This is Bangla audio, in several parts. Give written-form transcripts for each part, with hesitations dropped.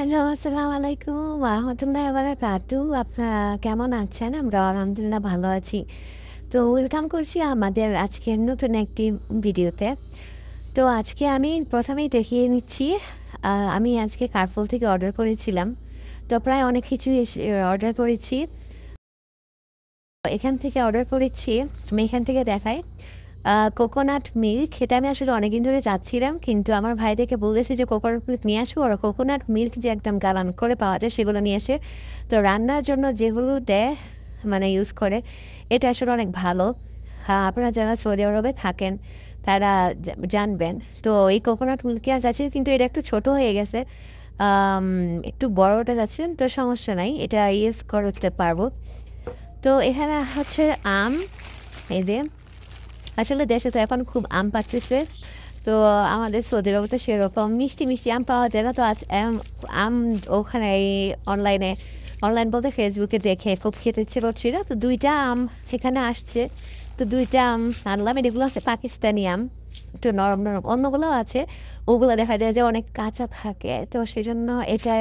হ্যালো, আসসালামু আলাইকুম ওয়া রাহমাতুল্লাহি ওয়া বারাকাতুহু। আপনারা কেমন আছেন? আমরা আলহামদুলিল্লাহ ভালো আছি। তো ওয়েলকাম করছি আমাদের আজকের নতুন একটি ভিডিওতে। তো আজকে আমি ১ম এই দেখিয়ে নিচ্ছি, আমি আজকে কারফুল থেকে অর্ডার করেছিলাম। তো প্রায় অনেক কিছুই অর্ডার করেছি। এখান থেকে অর্ডার করেছি, আমি এখান থেকে দেখাই। কোকোনাট মিল্ক এটা আমি আসলে অনেকদিন ধরে চাচ্ছিলাম। কিন্তু আমার ভাইদেরকে বলেছি যে কোকোনাট মিল্ক নিয়ে আসবো। ওরা কোকোনাট মিল্ক যে একদম গালান করে পাওয়া যায় সেগুলো নিয়ে আসে। তো রান্নার জন্য যেগুলো দেয় মানে ইউজ করে এটা আসলে অনেক ভালো। আপনারা যারা সৌদি আরবে থাকেন তারা জানবেন। তো এই কোকোনাট মিল্কই চাচ্ছি কিন্তু এটা একটু ছোট হয়ে গেছে। আম একটু বড়টা চাচ্ছিলাম তো সমস্যা নাই। এটা ইউজ করতে পারবো। তো এখানে হচ্ছে আম, এই যে আসলে দেশে তো এখন খুব আম পাকতেছে। তো আমাদের সৌদি আরবে তো সেরকম মিষ্টি, মিষ্টি আম পাওয়া যায় না। তো আজ আম ওখানে এই অনলাইন বলতে ফেসবুকে দেখে খুব খেতে ইচ্ছে করছিল। তো ২ টা আম এখানে আসছে। তো ২ টা আম আনলাম। এগুলো হচ্ছে পাকিস্তানি আম। একটু নরম, নরম। অন্যগুলোও আছে। ওগুলো দেখা যায় যে অনেক কাঁচা থাকে। তো সেজন্য এটা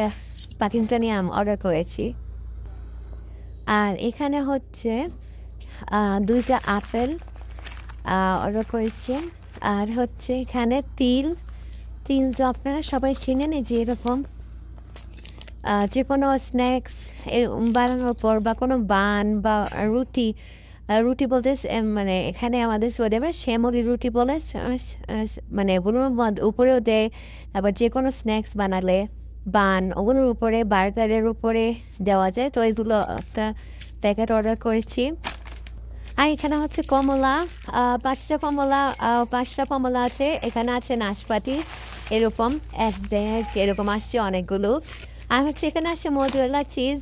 পাকিস্তানি আম অর্ডার করেছি। আর এখানে হচ্ছে ২ টা আপেল অর্ডার করেছি। আর হচ্ছে এখানে তিল তো আপনারা সবাই চিনেন এই যে এরকম যেকোনো স্ন্যাক্স বানানোর পর বা কোনো বান বা রুটি, রুটি বলতে মানে এখানে আমাদের সৌদি আরবে সেমরি রুটি বলে মানে ওগুলোর উপরেও দেয়। আবার যেকোনো স্ন্যাক্স বানালে বান ওগুলোর উপরে বার্গারের উপরে দেওয়া যায়। তো এগুলো একটা প্যাকেট অর্ডার করেছি। আর এখানে হচ্ছে কমলা, ৫ টা কমলা আছে। এখানে আছে নাশপাতি, এরকম ১ ব্যাগ এরকম আসছে অনেকগুলো। আর হচ্ছে এখানে আসছে মোজারেলা চিজ।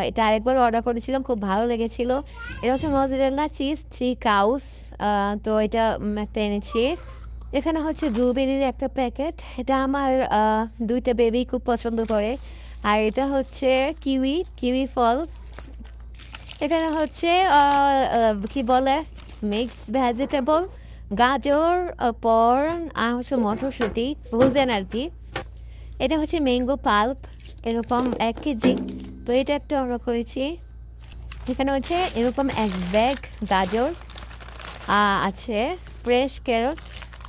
এটা আরেকবার অর্ডার করেছিলাম, খুব ভালো লেগেছিল। এটা হচ্ছে মোজারেলা চিজ 3 কাউস। তো এটা একটা এনেছি। এখানে হচ্ছে ব্লুবেরির একটা প্যাকেট। এটা আমার ২ টা বেবি খুব পছন্দ করে। আর এটা হচ্ছে কিউই ফল। এখানে হচ্ছে কি বলে মিক্স ভেজিটেবল, গাজর, কর্ন আর হচ্ছে মটরশুঁটি ফ্রোজেন আর কি। এটা হচ্ছে ম্যাঙ্গো পাল্প, এরকম ১ কেজি। তো এটা একটা অর্ডার করেছি। এখানে হচ্ছে এরকম ১ ব্যাগ গাজর আছে, ফ্রেশ ক্যারট,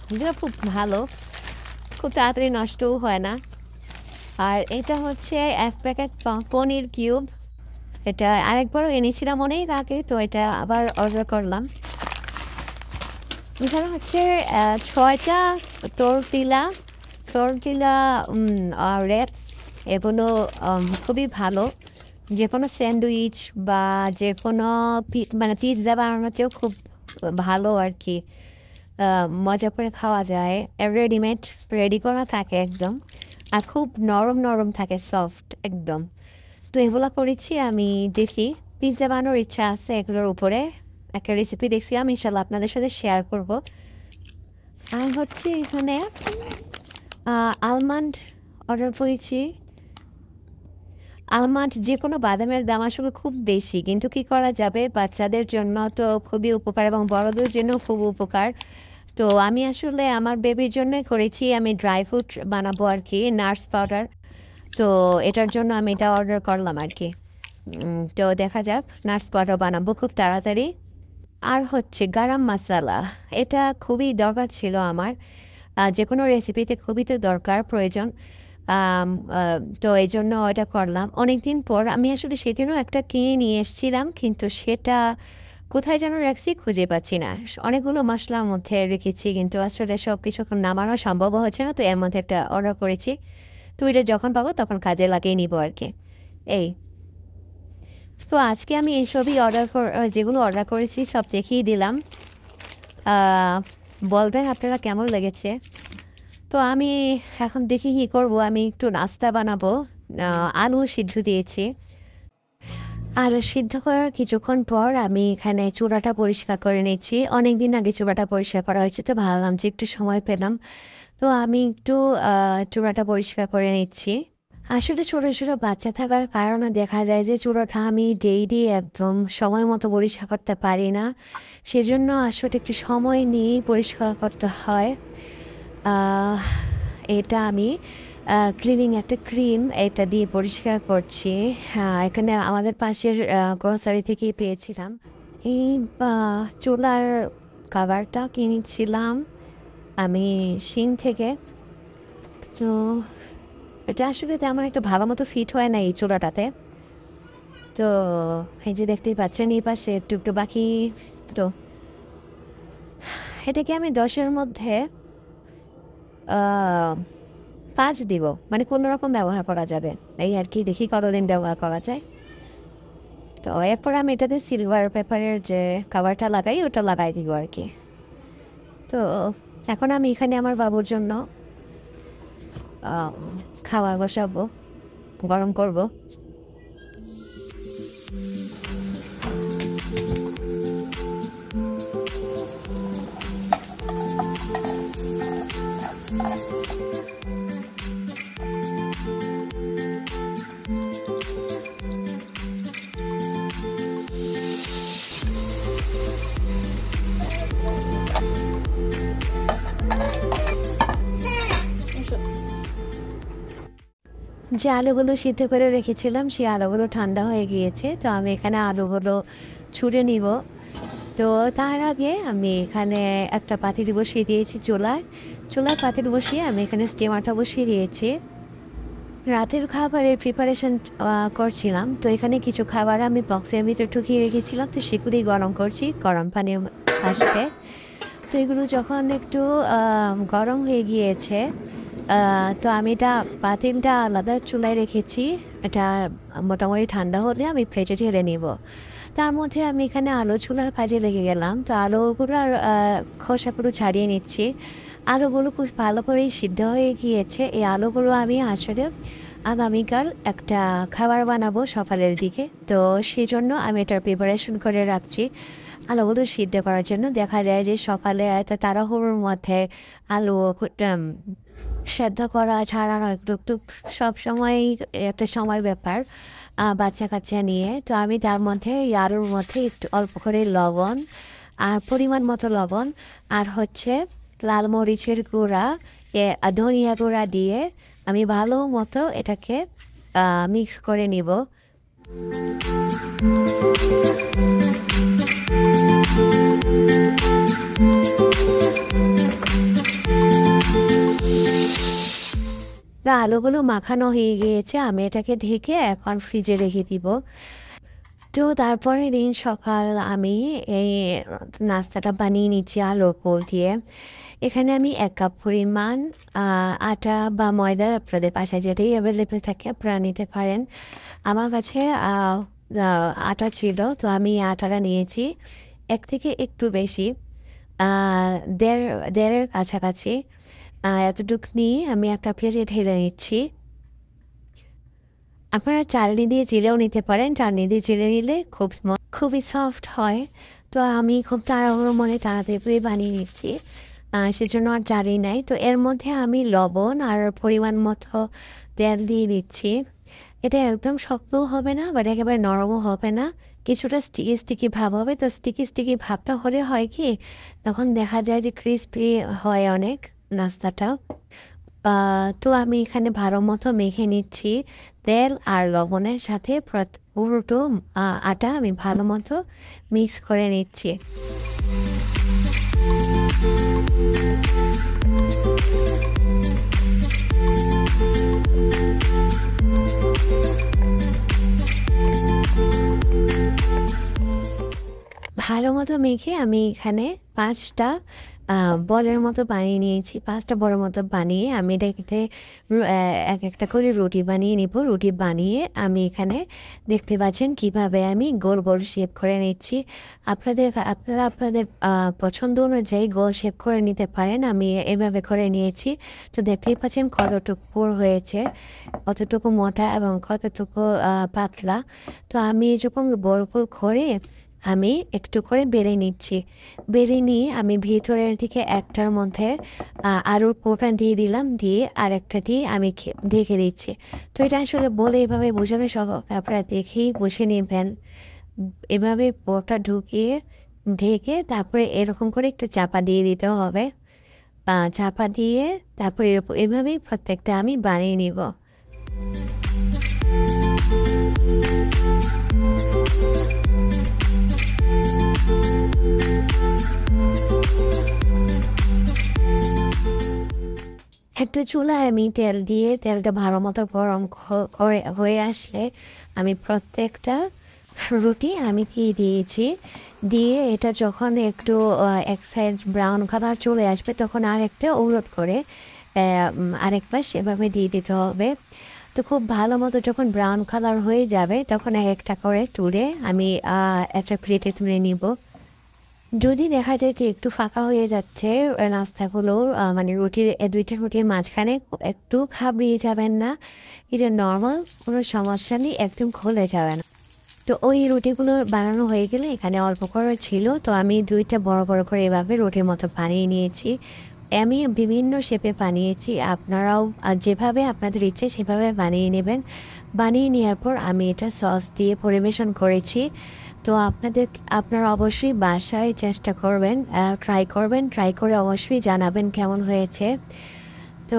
যেগুলো খুব ভালো, খুব তাড়াতাড়ি নষ্টও হয় না। আর এটা হচ্ছে ১ প্যাকেট পনির কিউব। এটা আরেকবারও এনেছিলাম অনেক আগে, তো এটা আবার অর্ডার করলাম। এখানে হচ্ছে ৬ টা টর্টিলা টর্টিলা রেপস। এগুলো খুবই ভালো। যেকোনো স্যান্ডউইচ বা যেকোনো মানে পিৎজা বানানোতেও খুব ভালো আর কি। মজা করে খাওয়া যায়। রেডি করা থাকে একদম। আর খুব নরম, নরম থাকে, সফট একদম। তো এগুলা করেছি আমি। দেখি পিৎজা বানানোর ইচ্ছা আছে এগুলোর উপরে। একটা রেসিপি দেখছিলাম, ইনশাল্লাহ আপনাদের সাথে শেয়ার করব। আর হচ্ছে এখানে আলমন্ড অর্ডার করেছি। আলমন্ড যেকোনো বাদামের দাম আসলে খুব বেশি। কিন্তু কি করা যাবে? বাচ্চাদের জন্য তো খুবই উপকার এবং বড়দের জন্যও খুব উপকার। তো আমি আসলে আমার বেবির জন্যই করেছি। আমি ড্রাই ফ্রুট বানাবো আর কি, নাটস পাউডার। তো এটার জন্য আমি এটা অর্ডার করলাম আর কি। তো দেখা যাক, নাটস পাউডার বানাবো খুব তাড়াতাড়ি। আর হচ্ছে গারাম মাসালা, এটা খুবই দরকার ছিল আমার। যেকোনো রেসিপিতে খুবই তো দরকার, প্রয়োজন। আম আ তো এজন্য এটা করলাম। অনেকদিন পর আমি আসলে সেদিনও একটা কিনে নিয়ে এসেছিলাম। কিন্তু সেটা কোথায় যেন রাখছি খুঁজে পাচ্ছি না। অনেকগুলো মসলার মধ্যে রেখেছি কিন্তু আসলে সবকিছু এখন নামানো সম্ভবও হচ্ছে না। তো এর মধ্যে একটা অর্ডার করেছি। তো এটা যখন পাবো তখন কাজে লাগিয়ে নিবো আরকি। এই। তো আজকে আমি এইসবই যেগুলো অর্ডার করেছি সব দেখিয়ে দিলাম। আ বলবেন আপনারা কেমন লেগেছে? তো আমি এখন দেখি কি করব। আমি একটু নাস্তা বানাবো। আ আলু সিদ্ধ দিয়েছি। আলু সিদ্ধ করার কিছুক্ষণ পর আমি এখানে চুলাটা পরিষ্কার করে নিচ্ছি। অনেকদিন আগে চুলাটা পরিষ্কার করা হয়েছে, তো ভাবলাম যে একটু সময় পেলাম। তো আমি একটু আ চুলাটা পরিষ্কার করে নিচ্ছি। আসলে ছোট, ছোট বাচ্চা থাকার কারণে দেখা যায় যে চুলাটা আমি ডেইলি একদম সময় মতো পরিষ্কার করতে পারি না। সেজন্য আসলে একটু সময় নিয়েই পরিষ্কার করতে হয়। আহ এটা আমি ক্লিনিং একটা ক্রিম এটা দিয়ে পরিষ্কার করছি। এখানে আমাদের পাশের গ্রোসারি থেকেই পেয়েছিলাম। এই চুলার কাভারটা কিনেছিলাম আমি শিন থেকে। তো এটা আসলে তেমন একটা ভালো মতো ফিট হয় না এই চুলাটাতে। তো এই যে দেখতেই পাচ্ছেন এই পাশে একটু একটু বাকি। তো এটাকে আমি 10-এর মধ্যে 5 দিব, মানে কোনো রকম ব্যবহার করা যাবে এই আর কি, দেখি কতদিন ব্যবহার করা যায়। তো এরপর আমি এটাতে সিলভার পেপারের যে কাভারটা লাগাই ওটা লাগাই দিব আর কি। তো এখন আমি এখানে আমার বাবুর জন্য খাওয়া বসাবো, গরম করব। যে আলুগুলো সিদ্ধ করে রেখেছিলাম সেই আলুগুলো ঠান্ডা হয়ে গিয়েছে। তো আমি এখানে আলুগুলো ছুঁড়ে নিব। তো তার আগে আমি এখানে একটা পাতিল বসিয়ে দিয়েছি চুলায় পাতিল বসিয়ে আমি এখানে স্টিমারটা বসিয়ে দিয়েছি। রাতের খাবারের প্রিপারেশন করছিলাম। তো এখানে কিছু খাবার আমি বক্সের ভিতরে ঢুকিয়ে রেখেছিলাম, তো সেগুলি গরম করছি গরম পানির আসবে। তো এগুলো যখন একটু গরম হয়ে গিয়েছে, তো আমি এটা পাতিলটা আলাদা চুলায় রেখেছি। এটা মোটামুটি ঠান্ডা হলে আমি প্লেটে ঢেলে নিব। তার মধ্যে আমি এখানে আলু চুলার কাজে লেগে গেলাম। তো আলুগুলো আর খোসাগুলো ছাড়িয়ে নিচ্ছি। আলুগুলো খুব ভালো করেই সিদ্ধ হয়ে গিয়েছে। এই আলুগুলো আমি আসলে আগামীকাল একটা খাবার বানাবো সকালের দিকে। তো সেই জন্য আমি এটার প্রিপারেশন করে রাখছি আলুগুলো সিদ্ধ করার জন্য। দেখা যায় যে সকালে এত তাড়াহুড়োর মধ্যে আলু সেদ্ধ করা ছাড়ানো একটু একটু সবসময় একটা সময়ের ব্যাপার বাচ্চা কাচ্চা নিয়ে। তো আমি তার মধ্যে এই আলুর মধ্যে একটু অল্প করে লবণ আর পরিমাণ মতো লবণ আর হচ্ছে লাল মরিচের গুঁড়া, ধনিয়া গুঁড়া দিয়ে আমি ভালো মতো এটাকে মিক্স করে নিব। আলুগুলো মাখানো হয়ে গিয়েছে, আমি এটাকে ঢেকে এখন ফ্রিজে রেখে দিব। তো তারপরের দিন সকাল আমি এই নাস্তাটা বানিয়ে নিচ্ছি আলুর পুর দিয়ে। এখানে আমি 1 কাপ পরিমাণ আটা বা ময়দা, আপনাদের বাসায় যেটাই অ্যাভেলেবেল থাকে আপনারা নিতে পারেন। আমার কাছে আটা ছিল, তো আমি আটাটা নিয়েছি 1 থেকে একটু বেশি, দেড়ের কাছাকাছি। এতটুকু নিয়ে আমি একটা প্লেটে ঢেলে নিচ্ছি। আপনারা চালনি দিয়ে চিড়েও নিতে পারেন, চালনি দিয়ে চিড়ে নিলে খুবই সফট হয়। তো আমি খুব তাড়াহুড়ো মনে তাড়াতাড়ি বানিয়ে নিচ্ছি, সেজন্য আর চালই নাই। তো এর মধ্যে আমি লবণ আর পরিমাণ মতো তেল দিয়ে দিচ্ছি। এটা একদম শক্তও হবে না, বাট একেবারে নরমও হবে না, কিছুটা স্টিকি স্টিকি ভাব হবে। তো স্টিকি স্টিকি ভাবটা হলে হয় কি, তখন দেখা যায় যে ক্রিস্পি হয় অনেক নাস্তাটা। তো আমি এখানে ভালো মতো মেখে নিচ্ছি তেল আর লবণের সাথে। পুরোটো আটা আমি ভালো মতো মিক্স করে নিচ্ছি। ভালো মতো মেখে আমি এখানে 5টা বলের মতো বানিয়ে নিয়েছি। 5টা বলের মতো বানিয়ে আমি এটাতে এক একটা করে রুটি বানিয়ে নিব। রুটি বানিয়ে আমি এখানে দেখতে পাচ্ছেন কিভাবে আমি গোল গোল শেপ করে নিচ্ছি। আপনারা আপনাদের পছন্দ অনুযায়ী গোল শেপ করে নিতে পারেন। আমি এভাবে করে নিয়েছি। তো দেখতেই পাচ্ছেন কতটুকু পুর হয়েছে, কতটুকু মোটা এবং কতটুকু পাতলা। তো আমি যখন গোল গোল করে আমি একটু করে বেড়ে নিচ্ছি। বেড়ে নিয়ে আমি ভিতরের দিকে একটার মধ্যে আলুর পুরটা দিয়ে দিলাম, দিয়ে আরেকটা দিয়ে আমি ঢেকে দিচ্ছি। তো এটা আসলে বলে এভাবে বোঝানো সম্ভব, আপনারা দেখেই বসে নেবেন। এভাবে পুরটা ঢুকিয়ে ঢেকে তারপরে এরকম করে একটু চাপা দিয়ে দিতে হবে। চাপা দিয়ে তারপরে এভাবেই প্রত্যেকটা আমি বানিয়ে নিব। একটা চুলায় আমি তেল দিয়ে তেলটা ভালো মতো গরম করে হয়ে আসলে আমি প্রত্যেকটা রুটি আমি দিয়ে দিয়েছি। দিয়ে এটা যখন একটু এক সাইড ব্রাউন কালার চলে আসবে তখন আরেকটা উলট করে আরেকবার সেভাবে দিয়ে দিতে হবে। তো খুব ভালো মতো যখন ব্রাউন কালার হয়ে যাবে তখন একটা করে তুলে আমি একটা প্লেটে তুলে নিব। যদি দেখা যায় যে একটু ফাঁকা হয়ে যাচ্ছে নাস্তাগুলো, মানে রুটির দুইটা রুটির মাঝখানে একটু ঘাবড়িয়ে যাবেন না, এটা নর্মাল, কোনো সমস্যা নেই, একদম খুলে যাবে না। তো ওই রুটিগুলো বানানো হয়ে গেলে এখানে অল্প করে ছিল, তো আমি দুইটা বড় বড় করে এভাবে রুটির মতো বানিয়ে নিয়েছি। আমি বিভিন্ন শেপে বানিয়েছি, আপনারাও যেভাবে আপনাদের ইচ্ছে সেভাবে বানিয়ে নেবেন। বানিয়ে নেওয়ার পর আমি এটা সস দিয়ে পরিবেশন করেছি। তো আপনারা অবশ্যই বাসায় চেষ্টা করবেন, ট্রাই করে অবশ্যই জানাবেন কেমন হয়েছে। তো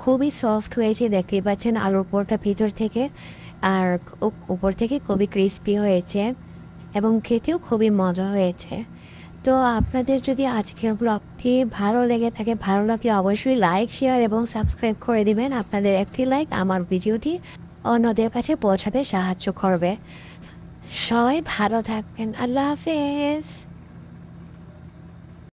খুবই সফট হয়েছে, দেখতেই পাচ্ছেন আলুর পুরটা ভিতর থেকে, আর উপর থেকে খুবই ক্রিস্পি হয়েছে এবং খেতেও খুবই মজা হয়েছে। তো আপনাদের যদি আজকের ব্লগটি ভালো লেগে থাকে, ভালো লাগলে অবশ্যই লাইক, শেয়ার এবং সাবস্ক্রাইব করে দিবেন। আপনাদের একটি লাইক আমার ভিডিওটি অন্যদের কাছে পৌঁছাতে সাহায্য করবে। সবাই ভালো থাকবেন। আল্লাহ হাফেজ।